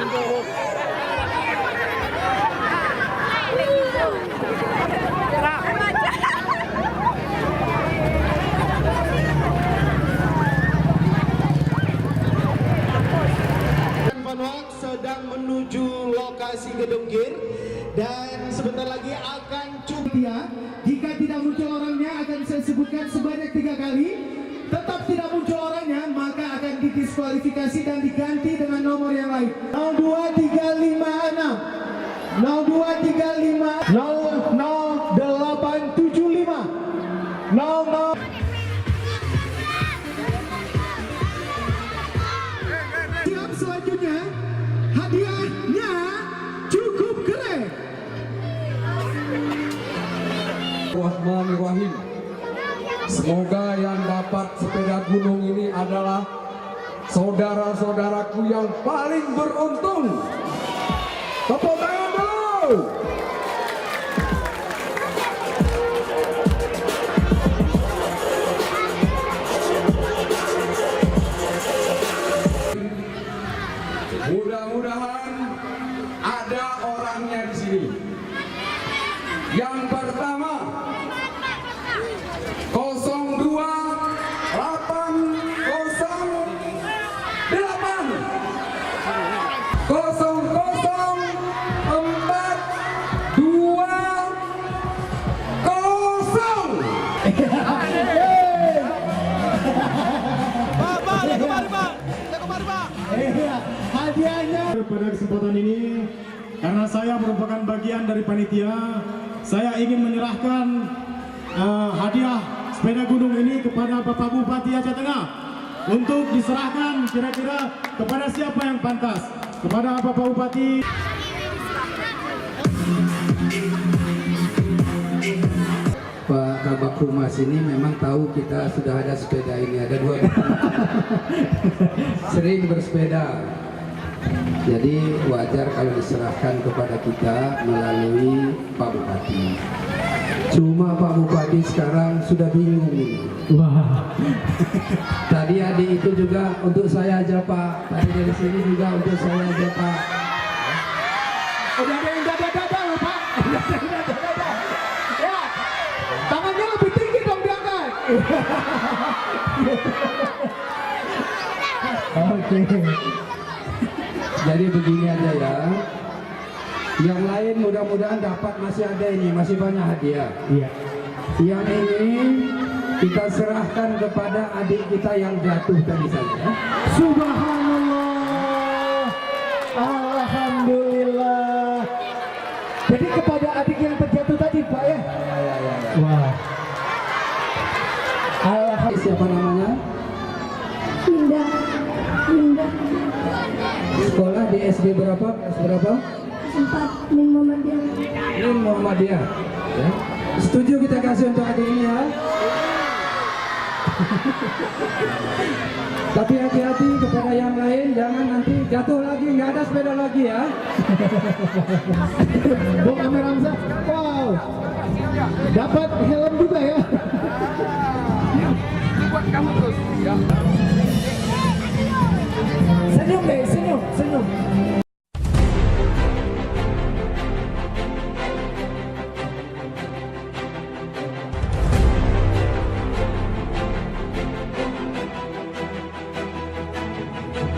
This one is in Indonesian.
sedang menuju lokasi gedung GIR dan sebentar lagi akan ya. Jika tidak muncul orangnya akan saya sebutkan sebanyak 3 kali. Tetap tidak muncul orangnya maka akan didiskualifikasi dan diganti dengan nomor yang lain. 02356 02356 00875 00. Siap, selanjutnya hadiahnya cukup keren. Bismillahirrahmanirrahim. Semoga yang dapat sepeda gunung ini adalah saudara-saudaraku yang paling beruntung. Tepuk tangan dulu. Mudah-mudahan ada orangnya di sini. Yang pertama 008. Hadiahnya pada kesempatan ini, karena saya merupakan bagian dari panitia, saya ingin menyerahkan hadiah sepeda gunung ini kepada Bapak Bupati Aceh Tengah untuk diserahkan kira-kira kepada siapa yang pantas. Kepada Bapak Bupati. Pak Kabak Humas ini memang tahu kita sudah ada sepeda ini, ada 2 sering bersepeda, jadi wajar kalau diserahkan kepada kita melalui Pak Bupati. Cuma Pak Bupati sekarang sudah bingung ini. wah. Tadi adik itu juga untuk saya aja Pak, tadi dari sini juga untuk saya aja Pak. Udah ada yang dada-dada loh Pak. Udah ada yang dada-dada. Ya, tangannya lebih tinggi dong diangkat. Oke. Jadi begini aja ya. Yang lain mudah-mudahan dapat, masih ada ini, masih banyak hadiah. Iya. Yang ini kita serahkan kepada adik kita yang jatuh tadi saja. Subhanallah. Alhamdulillah. Jadi kepada adik yang terjatuh tadi Pak ya? Ya. Wah. Alhamdulillah. Siapa namanya? Linda. Sekolah di SD berapa? Kelas berapa? 4 Ning Muhammadiyah. Ning Muhammadiyah. Ya. Setuju kita kasih untuk adik ini ya. Tapi hati-hati kepada yang lain, jangan nanti jatuh lagi, nggak ada sepeda lagi ya. Bung Amir Hamzah, wow, dapat helm juga ya. Buat kamu terus. Senyum deh, senyum.